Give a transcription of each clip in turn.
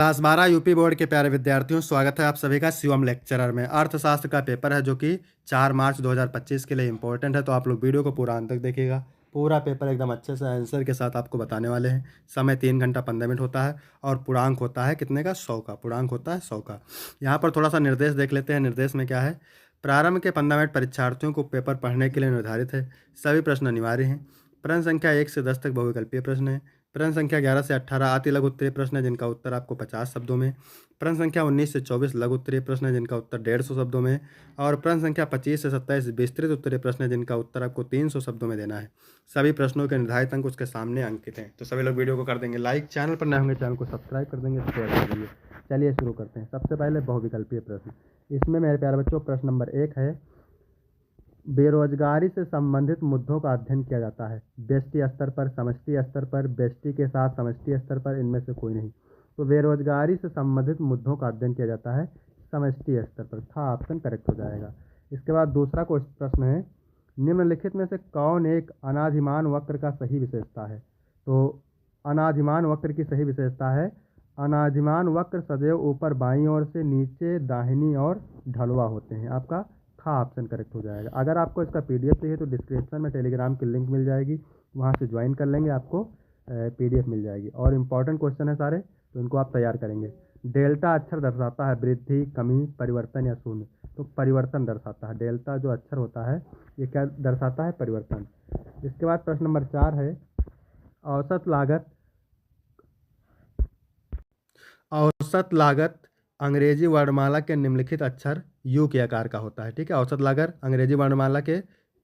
Class 12 UP board के प्यारे विद्यार्थियों, स्वागत है आप सभी का शिवम लेक्चरर में। अर्थशास्त्र का पेपर है जो कि 4 मार्च 2025 के लिए इंपॉर्टेंट है, तो आप लोग वीडियो को पूरा अंत तक देखिएगा। पूरा पेपर एकदम अच्छे से आंसर के साथ आपको बताने वाले हैं। समय 3 घंटा 15 मिनट होता है और पूर्णांक होता है कितने का? 100 का। पूर्णांक होता है 100 का। यहाँ पर थोड़ा सा निर्देश देख लेते हैं। निर्देश में क्या है? प्रारंभ के 15 मिनट परीक्षार्थियों को पेपर पढ़ने के लिए निर्धारित है। सभी प्रश्न अनिवार्य हैं। प्रश्न संख्या 1 से 10 तक बहुविकल्पीय प्रश्न है। प्रश्न संख्या 11 से 18 अति लघु उत्तरीय प्रश्न है जिनका उत्तर आपको 50 शब्दों में। प्रश्न संख्या 19 से 24 लघु उत्तरीय प्रश्न है जिनका उत्तर 150 शब्दों में। और प्रश्न संख्या 25 से 27 विस्तृत उत्तरीय प्रश्न है जिनका उत्तर आपको 300 शब्दों में देना है। सभी प्रश्नों के निर्धारित अंक उसके सामने अंकित हैं। तो सभी लोग वीडियो को कर देंगे लाइक, चैनल पर नए होंगे चैनल को सब्सक्राइब कर देंगे, शेयर कर देंगे। चलिए शुरू करते हैं। सबसे पहले बहुविकल्पीय प्रश्न। इसमें मेरे प्यारे बच्चों प्रश्न नंबर 1 है, बेरोजगारी से संबंधित मुद्दों का अध्ययन किया जाता है। व्यष्टि स्तर पर, समष्टि स्तर पर, व्यष्टि के साथ समष्टि स्तर पर, इनमें से कोई नहीं। तो बेरोजगारी से संबंधित मुद्दों का अध्ययन किया जाता है समष्टि स्तर पर। था ऑप्शन करेक्ट हो जाएगा। इसके बाद दूसरा प्रश्न है, निम्नलिखित में से कौन एक अनाधिमान वक्र का सही विशेषता है? तो अनाधिमान वक्र की सही विशेषता है, अनाधिमान वक्र सदैव ऊपर बाईं ओर से नीचे दाहिनी ओर ढलवा होते हैं। आपका था ऑप्शन करेक्ट हो जाएगा। अगर आपको इसका पीडीएफ चाहिए तो डिस्क्रिप्शन में टेलीग्राम की लिंक मिल जाएगी, वहाँ से ज्वाइन कर लेंगे, आपको पीडीएफ मिल जाएगी। और इम्पॉर्टेंट क्वेश्चन है सारे, तो इनको आप तैयार करेंगे। डेल्टा अक्षर दर्शाता है वृद्धि, कमी, परिवर्तन या शून्य। तो परिवर्तन दर्शाता है। डेल्टा जो अक्षर होता है ये क्या दर्शाता है? परिवर्तन। इसके बाद प्रश्न नंबर 4 है, औसत लागत। औसत लागत अंग्रेजी वर्णमाला के निम्नलिखित अक्षर यू के आकार का होता है। ठीक है, औसत लागत अंग्रेजी वर्णमाला के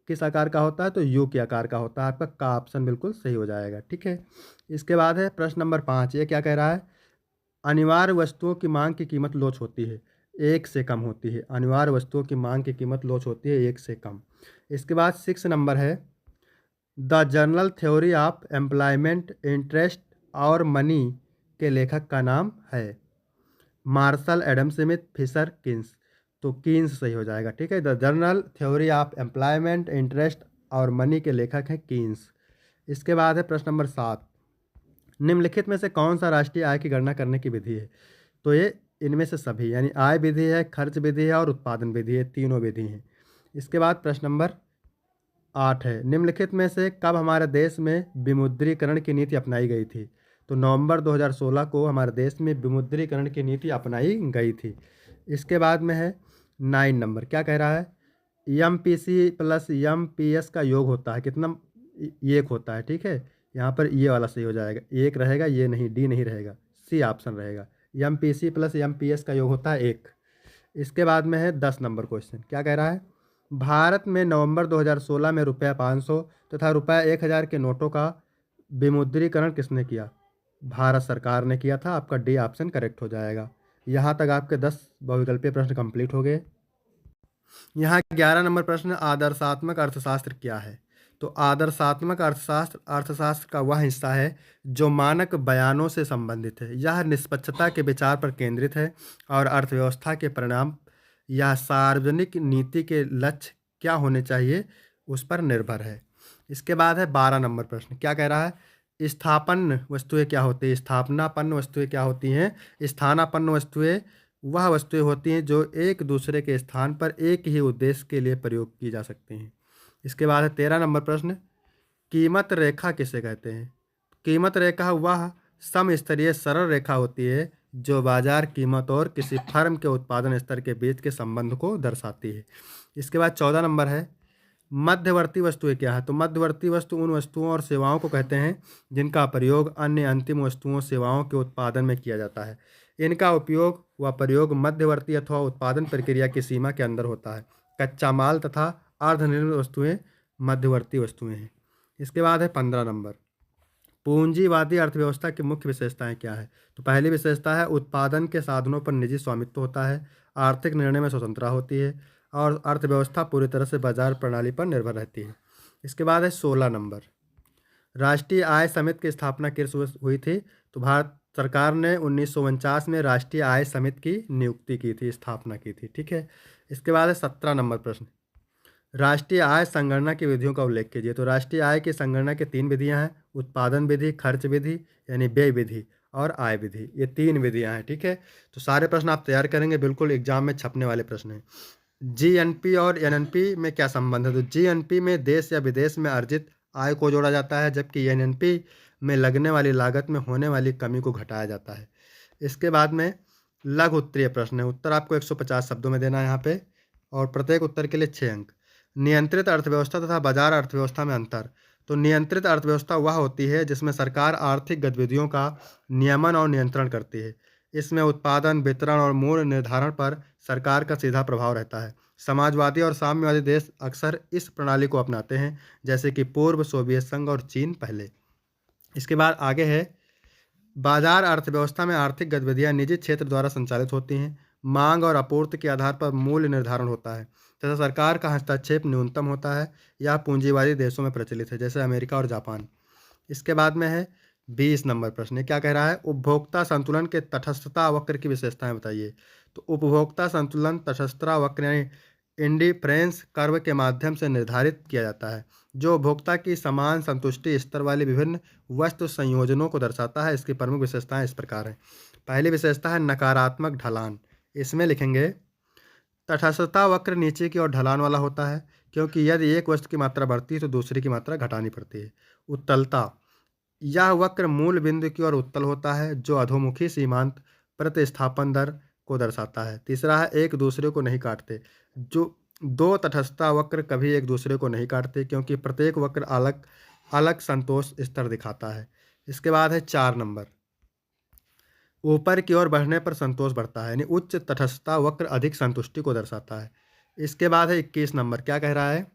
किस आकार का होता है? तो यू के आकार का होता है। आपका का ऑप्शन बिल्कुल सही हो जाएगा। ठीक है, इसके बाद है प्रश्न नंबर 5। ये क्या कह रहा है? अनिवार्य वस्तुओं की मांग की कीमत लोच होती है, 1 से कम होती है। अनिवार्य वस्तुओं की मांग की कीमत लोच होती है 1 से कम। इसके बाद 6 नंबर है, the general theory of employment, interest और मनी के लेखक का नाम है। Marshall, Adam Smith, Fisher, Keynes. तो किन्स सही हो जाएगा। ठीक है, the general theory of employment, interest और मनी के लेखक हैं किन्स। इसके बाद है प्रश्न नंबर 7, निम्नलिखित में से कौन सा राष्ट्रीय आय की गणना करने की विधि है? तो ये इनमें से सभी, यानी आय विधि है, खर्च विधि है और उत्पादन विधि है, तीनों विधि हैं। इसके बाद प्रश्न नंबर 8 है, निम्नलिखित में से कब हमारे देश में विमुद्रीकरण की नीति अपनाई गई थी? तो नवंबर 2016 को हमारे देश में विमुद्रीकरण की नीति अपनाई गई थी। इसके बाद में है 9 नंबर, क्या कह रहा है? M P C plus M P S का योग होता है कितना? 1 होता है। ठीक है, यहाँ पर ये वाला सही हो जाएगा, 1 रहेगा, ये नहीं, डी नहीं रहेगा, सी ऑप्शन रहेगा। M P C plus M P S का योग होता है 1। इसके बाद में है 10 नंबर क्वेश्चन, क्या कह रहा है? भारत में नवंबर 2016 में रुपया 500 तथा रुपया 1000 के नोटों का विमुद्रीकरण किसने किया? भारत सरकार ने किया था। आपका डी ऑप्शन करेक्ट हो जाएगा। यहाँ तक आपके 10 बहुविकल्पीय प्रश्न कंप्लीट हो गए। यहाँ 11 नंबर प्रश्न, आदर्शात्मक अर्थशास्त्र क्या है? तो आदर्शात्मक अर्थशास्त्र अर्थशास्त्र का वह हिस्सा है जो मानक बयानों से संबंधित है। यह निष्पक्षता के विचार पर केंद्रित है और अर्थव्यवस्था के परिणाम या सार्वजनिक नीति के लक्ष्य क्या होने चाहिए उस पर निर्भर है। इसके बाद है 12 नंबर प्रश्न, क्या कह रहा है? स्थापन्न वस्तुएं क्या होती हैं? स्थापनापन्न वस्तुएं क्या होती हैं? स्थानापन्न वस्तुएं वह वस्तुएं होती हैं जो एक दूसरे के स्थान पर एक ही उद्देश्य के लिए प्रयोग की जा सकती हैं। इसके बाद है 13 नंबर प्रश्न, कीमत रेखा किसे कहते हैं? कीमत रेखा वह समस्तरीय सरल रेखा होती है जो बाजार कीमत और किसी फर्म के उत्पादन स्तर के बीच के संबंध को दर्शाती है। इसके बाद 14 नंबर है, मध्यवर्ती वस्तुएं क्या है? तो मध्यवर्ती वस्तु उन वस्तुओं और सेवाओं को कहते हैं जिनका प्रयोग अन्य अंतिम वस्तुओं सेवाओं के उत्पादन में किया जाता है। इनका उपयोग व प्रयोग मध्यवर्ती अथवा उत्पादन प्रक्रिया की सीमा के अंदर होता है। कच्चा माल तथा अर्धनिर्मित वस्तुएं मध्यवर्ती वस्तुएं हैं। इसके बाद है 15 नंबर, पूंजीवादी अर्थव्यवस्था की मुख्य विशेषताएं क्या है? तो पहली विशेषता है उत्पादन के साधनों पर निजी स्वामित्व होता है, आर्थिक निर्णय में स्वतंत्रता होती है और अर्थव्यवस्था पूरी तरह से बाजार प्रणाली पर निर्भर रहती है। इसके बाद है 16 नंबर, राष्ट्रीय आय समिति की स्थापना किस वर्ष हुई थी? तो भारत सरकार ने 1949 में राष्ट्रीय आय समिति की नियुक्ति की थी, स्थापना की थी। ठीक है, इसके बाद है 17 नंबर प्रश्न, राष्ट्रीय आय संगणना की विधियों का उल्लेख कीजिए। तो राष्ट्रीय आय की संगणना की 3 विधियां हैं, उत्पादन विधि, खर्च विधि यानी व्यय विधि और आय विधि, ये 3 विधियाँ हैं, ठीक है। तो सारे प्रश्न आप तैयार करेंगे, बिल्कुल एग्जाम में छपने वाले प्रश्न हैं। जीएनपी और एनएनपी में क्या संबंध है? तो जीएनपी में देश या विदेश में अर्जित आय को जोड़ा जाता है, जबकि एनएनपी में लगने वाली लागत में होने वाली कमी को घटाया जाता है। इसके बाद में लघु उत्तरीय प्रश्न है, उत्तर आपको 150 शब्दों में देना है यहाँ पे, और प्रत्येक उत्तर के लिए 6 अंक। नियंत्रित अर्थव्यवस्था तथा बाजार अर्थव्यवस्था में अंतर। तो नियंत्रित अर्थव्यवस्था वह होती है जिसमें सरकार आर्थिक गतिविधियों का नियमन और नियंत्रण करती है। इसमें उत्पादन, वितरण और मूल्य निर्धारण पर सरकार का सीधा प्रभाव रहता है। समाजवादी और साम्यवादी देश अक्सर इस प्रणाली को अपनाते हैं, जैसे कि पूर्व सोवियत संघ और चीन पहले। इसके बाद आगे है, बाजार अर्थव्यवस्था में आर्थिक गतिविधियां निजी क्षेत्र द्वारा संचालित होती हैं। मांग और आपूर्ति के आधार पर मूल्य निर्धारण होता है तथा सरकार का हस्तक्षेप न्यूनतम होता है। यह पूंजीवादी देशों में प्रचलित है, जैसे अमेरिका और जापान। इसके बाद में है 20 नंबर प्रश्न, क्या कह रहा है? उपभोक्ता संतुलन के तटस्थता वक्र की विशेषताएं बताइए। तो उपभोक्ता संतुलन तटस्थता वक्र यानी इंडिफरेंस कर्व के माध्यम से निर्धारित किया जाता है, जो उपभोक्ता की समान संतुष्टि स्तर वाले विभिन्न वस्तु संयोजनों को दर्शाता है। इसकी प्रमुख विशेषताएं इस प्रकार हैं। पहली विशेषता है नकारात्मक ढलान। इसमें लिखेंगे, तटस्थता वक्र नीचे की ओर ढलान वाला होता है, क्योंकि यदि एक वस्तु की मात्रा बढ़ती है तो दूसरी की मात्रा घटानी पड़ती है। उत्तलता, यह वक्र मूल बिंदु की ओर उत्तल होता है, जो अधोमुखी सीमांत प्रतिस्थापन दर को दर्शाता है। तीसरा है एक दूसरे को नहीं काटते। जो दो तटस्थता वक्र कभी एक दूसरे को नहीं काटते, क्योंकि प्रत्येक वक्र अलग अलग संतोष स्तर दिखाता है। इसके बाद है 4 नंबर, ऊपर की ओर बढ़ने पर संतोष बढ़ता है, यानी उच्च तटस्थता वक्र अधिक संतुष्टि को दर्शाता है। इसके बाद है 21 नंबर, क्या कह रहा है?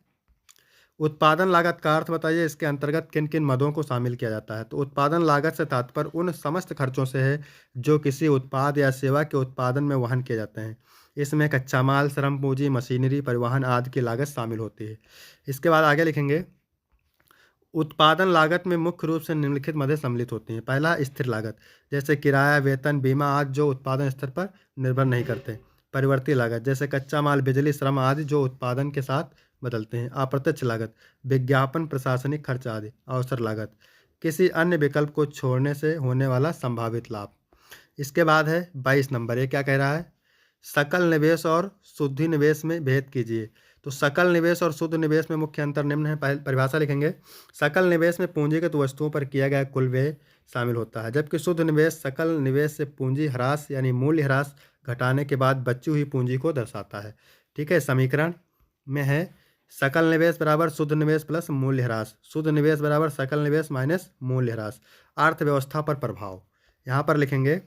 उत्पादन लागत का अर्थ बताइए, इसके अंतर्गत किन किन मदों को शामिल किया जाता है। तो उत्पादन लागत से तात्पर्य उन समस्त खर्चों से है जो किसी उत्पाद या सेवा के उत्पादन में वहन किए जाते हैं। इसमें कच्चा माल, श्रम पूंजी, मशीनरी, परिवहन आदि की लागत शामिल होती है। इसके बाद आगे लिखेंगे, उत्पादन लागत में मुख्य रूप से निम्नलिखित मदें सम्मिलित होती हैं। पहला, स्थिर लागत, जैसे किराया, वेतन, बीमा आदि, जो उत्पादन स्तर पर निर्भर नहीं करते। परिवर्ती लागत, जैसे कच्चा माल, बिजली, श्रम आदि, जो उत्पादन के साथ बदलते हैं। अप्रत्यक्ष लागत, विज्ञापन, प्रशासनिक खर्च आदि। अवसर लागत, किसी अन्य विकल्प को छोड़ने से होने वाला संभावित लाभ। इसके बाद है 22 नंबर, ये क्या कह रहा है? सकल निवेश और शुद्ध निवेश में भेद कीजिए। तो सकल निवेश और शुद्ध निवेश में मुख्य अंतर निम्न है। पहले परिभाषा लिखेंगे, सकल निवेश में पूंजीगत वस्तुओं पर किया गया कुल व्यय शामिल होता है, जबकि शुद्ध निवेश सकल निवेश से पूंजी ह्रास यानी मूल्य ह्रास घटाने के बाद बची हुई पूंजी को दर्शाता है। ठीक है, समीकरण में है सकल निवेश बराबर शुद्ध निवेश प्लस मूल्य ह्रास, शुद्ध निवेश बराबर सकल निवेश माइनस मूल्य ह्रास। अर्थव्यवस्था पर प्रभाव, यहाँ पर लिखेंगे,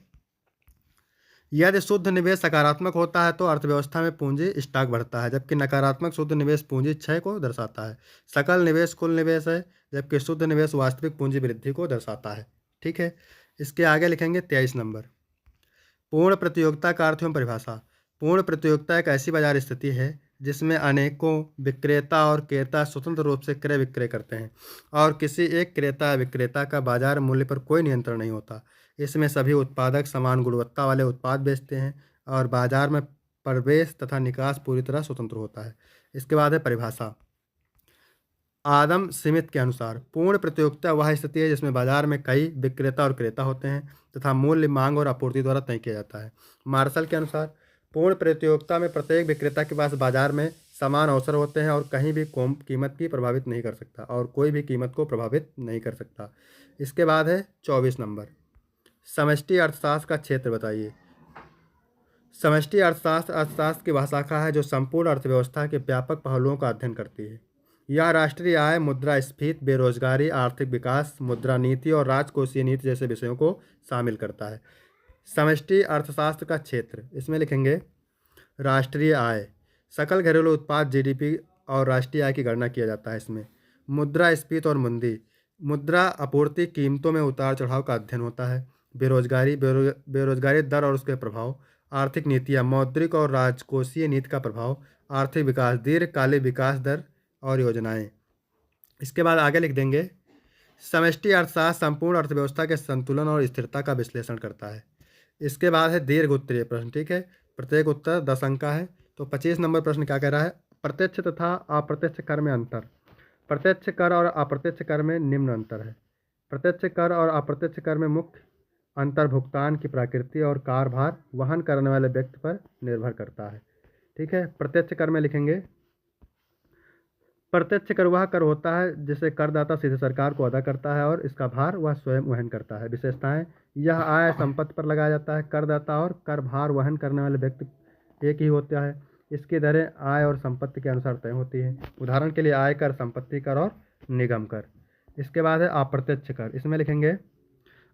यदि शुद्ध निवेश सकारात्मक होता है तो अर्थव्यवस्था में पूंजी स्टॉक बढ़ता है, जबकि नकारात्मक शुद्ध निवेश पूंजी क्षय को दर्शाता है। सकल निवेश कुल निवेश है, जबकि शुद्ध निवेश वास्तविक पूंजी वृद्धि को दर्शाता है। ठीक है, इसके आगे लिखेंगे 23 नंबर, पूर्ण प्रतियोगिता का अर्थ एवं परिभाषा। पूर्ण प्रतियोगिता एक ऐसी बाजार स्थिति है जिसमें अनेकों विक्रेता और क्रेता स्वतंत्र रूप से क्रय विक्रय करते हैं और किसी एक क्रेता या विक्रेता का बाजार मूल्य पर कोई नियंत्रण नहीं होता। इसमें सभी उत्पादक समान गुणवत्ता वाले उत्पाद बेचते हैं और बाजार में प्रवेश तथा निकास पूरी तरह स्वतंत्र होता है। इसके बाद है परिभाषा, आदम स्मिथ के अनुसार पूर्ण प्रतियोगिता वह स्थिति है जिसमें बाजार में कई विक्रेता और क्रेता होते हैं तथा मूल्य मांग और आपूर्ति द्वारा तय किया जाता है। मार्शल के अनुसार पूर्ण प्रतियोगिता में प्रत्येक विक्रेता के पास बाजार में समान अवसर होते हैं और कहीं भी कीमत की प्रभावित नहीं कर सकता और कोई भी कीमत को प्रभावित नहीं कर सकता। इसके बाद है 24 नंबर, समष्टि अर्थशास्त्र का क्षेत्र बताइए। समष्टि अर्थशास्त्र अर्थशास्त्र की वह शाखा है जो संपूर्ण अर्थव्यवस्था के व्यापक पहलुओं का अध्ययन करती है। यह राष्ट्रीय आय, मुद्रास्फीति, बेरोजगारी, आर्थिक विकास, मुद्रा नीति और राजकोषीय नीति जैसे विषयों को शामिल करता है। समष्टि अर्थशास्त्र का क्षेत्र, इसमें लिखेंगे, राष्ट्रीय आय, सकल घरेलू उत्पाद जीडीपी और राष्ट्रीय आय की गणना किया जाता है। इसमें मुद्रास्फीति और मंदी, मुद्रा आपूर्ति, कीमतों में उतार चढ़ाव का अध्ययन होता है। बेरोजगारी दर और उसके प्रभाव, आर्थिक नीतियाँ, मौद्रिक और राजकोषीय नीति का प्रभाव, आर्थिक विकास, दीर्घकालिक विकास दर और योजनाएं। इसके बाद आगे लिख देंगे, समष्टि अर्थशास्त्र संपूर्ण अर्थव्यवस्था के संतुलन और स्थिरता का विश्लेषण करता है। इसके बाद है दीर्घ उत्तरीय प्रश्न। ठीक है, प्रत्येक उत्तर 10 अंक का है। तो 25 नंबर प्रश्न क्या कह रहा है? प्रत्यक्ष तथा अप्रत्यक्ष कर में अंतर। प्रत्यक्ष कर और अप्रत्यक्ष कर में निम्न अंतर है। प्रत्यक्ष कर और अप्रत्यक्ष कर में मुख्य अंतर्भुगतान की प्रकृति और कार्यभार वहन करने वाले व्यक्ति पर निर्भर करता है। ठीक है। प्रत्यक्ष कर में लिखेंगे, प्रत्यक्ष कर वह कर होता है जिसे करदाता सीधे सरकार को अदा करता है और इसका भार वह स्वयं वहन करता है। विशेषताएं, यह आय संपत्ति पर लगाया जाता है। करदाता और कर भार वहन करने वाले व्यक्ति एक ही होता है। इसकी दरें आय और संपत्ति के अनुसार तय होती है। उदाहरण के लिए आय कर, संपत्ति कर और निगम कर। इसके बाद है अप्रत्यक्ष कर। इसमें लिखेंगे,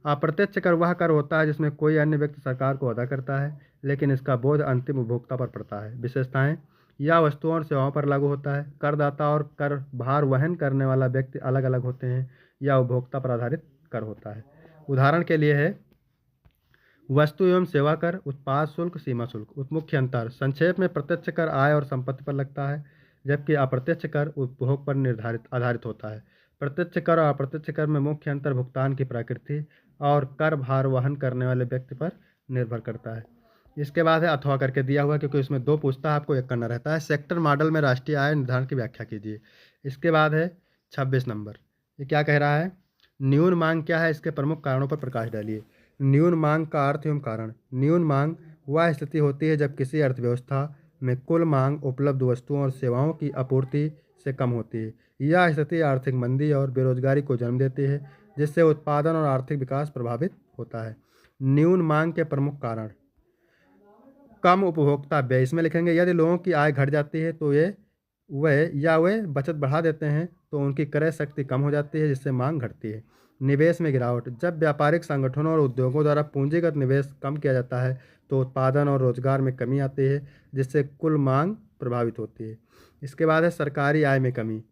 अप्रत्यक्ष कर वह कर होता है जिसमें कोई अन्य व्यक्ति सरकार को अदा करता है लेकिन इसका बोझ अंतिम उपभोक्ता पर पड़ता है। विशेषताएं, यह वस्तुओं और सेवाओं पर लागू होता है। करदाता और कर भार वहन करने वाला व्यक्ति अलग अलग होते हैं। यह उपभोक्ता पर आधारित कर होता है। उदाहरण के लिए है वस्तु एवं सेवा कर, उत्पाद शुल्क, सीमा शुल्क। मुख्य अंतर, संक्षेप में प्रत्यक्ष कर आय और संपत्ति पर लगता है जबकि अप्रत्यक्ष कर उपभोग पर आधारित होता है। प्रत्यक्ष कर और अप्रत्यक्ष कर में मुख्य अंतर भुगतान की प्रकृति और कर भार वहन करने वाले व्यक्ति पर निर्भर करता है। इसके बाद है अथवा करके दिया हुआ, क्योंकि इसमें दो पूछता है, आपको एक करना रहता है। सेक्टर मॉडल में राष्ट्रीय आय निर्धारण की व्याख्या कीजिए। इसके बाद है 26 नंबर, ये क्या कह रहा है, न्यून मांग क्या है, इसके प्रमुख कारणों पर प्रकाश डालिए। न्यून मांग का अर्थ एवं कारण। न्यून मांग वह स्थिति होती है जब किसी अर्थव्यवस्था में कुल मांग उपलब्ध वस्तुओं और सेवाओं की आपूर्ति से कम होती है। यह स्थिति आर्थिक मंदी और बेरोजगारी को जन्म देती है जिससे उत्पादन और आर्थिक विकास प्रभावित होता है। न्यून मांग के प्रमुख कारण, कम उपभोक्ता व्यय। इसमें लिखेंगे, यदि लोगों की आय घट जाती है तो वे बचत बढ़ा देते हैं तो उनकी क्रय शक्ति कम हो जाती है जिससे मांग घटती है। निवेश में गिरावट, जब व्यापारिक संगठनों और उद्योगों द्वारा पूंजीगत निवेश कम किया जाता है तो उत्पादन और रोजगार में कमी आती है जिससे कुल मांग प्रभावित होती है। इसके बाद है सरकारी आय में कमी,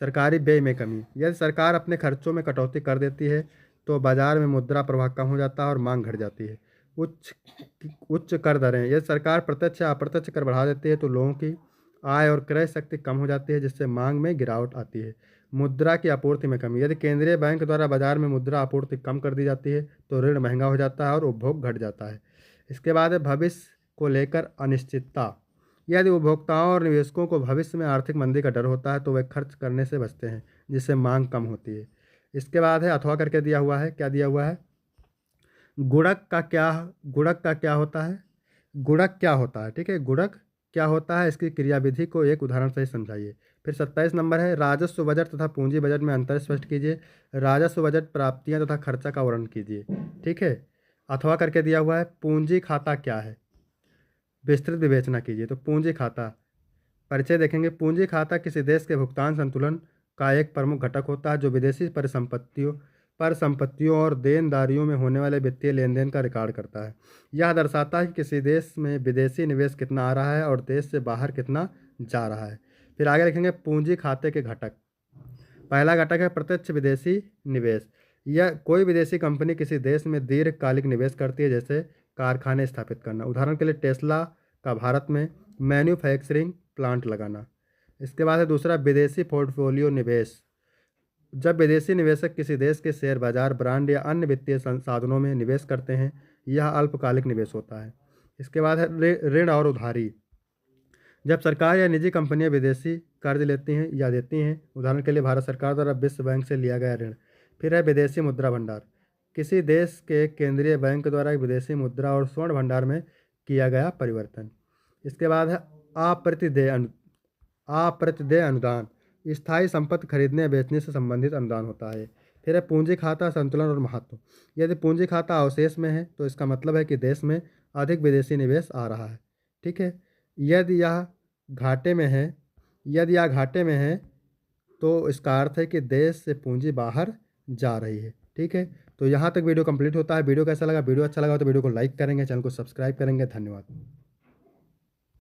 सरकारी व्यय में कमी। यदि सरकार अपने खर्चों में कटौती कर देती है तो बाजार में मुद्रा प्रवाह कम हो जाता है और मांग घट जाती है। उच्च कर दरें, यदि सरकार प्रत्यक्ष या अप्रत्यक्ष कर बढ़ा देती है तो लोगों की आय और क्रय शक्ति कम हो जाती है जिससे मांग में गिरावट आती है। मुद्रा की आपूर्ति में कमी, यदि केंद्रीय बैंक द्वारा बाजार में मुद्रा आपूर्ति कम कर दी जाती है तो ऋण महंगा हो जाता है और उपभोग घट जाता है। इसके बाद है भविष्य को लेकर अनिश्चितता, यदि उपभोक्ताओं और निवेशकों को भविष्य में आर्थिक मंदी का डर होता है तो वे खर्च करने से बचते हैं जिससे मांग कम होती है। इसके बाद है अथवा करके दिया हुआ है, क्या दिया हुआ है, गुणक का क्या होता है, गुणक क्या होता है। ठीक है, गुणक क्या होता है, इसकी क्रियाविधि को एक उदाहरण से समझाइए। फिर 27 नंबर है, राजस्व बजट तथा पूंजी बजट में अंतर स्पष्ट कीजिए। राजस्व बजट प्राप्तियां तथा खर्चा का वर्णन कीजिए। ठीक है, अथवा करके दिया हुआ है, पूंजी खाता क्या है, विस्तृत विवेचना कीजिए। तो पूंजी खाता, परिचय देखेंगे। पूंजी खाता किसी देश के भुगतान संतुलन का एक प्रमुख घटक होता है जो विदेशी परिसंपत्तियों और देनदारियों में होने वाले वित्तीय लेन देन का रिकॉर्ड करता है। यह दर्शाता है कि किसी देश में विदेशी निवेश कितना आ रहा है और देश से बाहर कितना जा रहा है। फिर आगे लिखेंगे पूंजी खाते के घटक। पहला घटक है प्रत्यक्ष विदेशी निवेश। यह कोई विदेशी कंपनी किसी देश में दीर्घकालिक निवेश करती है, जैसे कारखाने स्थापित करना। उदाहरण के लिए टेस्ला का भारत में मैन्युफैक्चरिंग प्लांट लगाना। इसके बाद है दूसरा विदेशी पोर्टफोलियो निवेश। जब विदेशी निवेशक किसी देश के शेयर बाजार, ब्रांड या अन्य वित्तीय संसाधनों में निवेश करते हैं, यह अल्पकालिक निवेश होता है। इसके बाद है ऋण और उधारी। जब सरकार या निजी कंपनियां विदेशी कर्ज लेती हैं या देती हैं, उदाहरण के लिए भारत सरकार द्वारा विश्व बैंक से लिया गया ऋण। फिर है विदेशी मुद्रा भंडार, किसी देश के केंद्रीय बैंक द्वारा विदेशी मुद्रा और स्वर्ण भंडार में किया गया परिवर्तन। इसके बाद है अप्रतिदेय अनुदान, स्थायी संपत्ति खरीदने या बेचने से संबंधित अनुदान होता है। फिर है पूंजी खाता संतुलन और महत्व। यदि पूंजी खाता अवशेष में है तो इसका मतलब है कि देश में अधिक विदेशी निवेश आ रहा है। ठीक है, यदि यह घाटे में है तो इसका अर्थ है कि देश से पूंजी बाहर जा रही है। ठीक है, तो यहाँ तक वीडियो कंप्लीट होता है। वीडियो कैसा लगा, वीडियो अच्छा लगा तो वीडियो को लाइक करेंगे, चैनल को सब्सक्राइब करेंगे। धन्यवाद।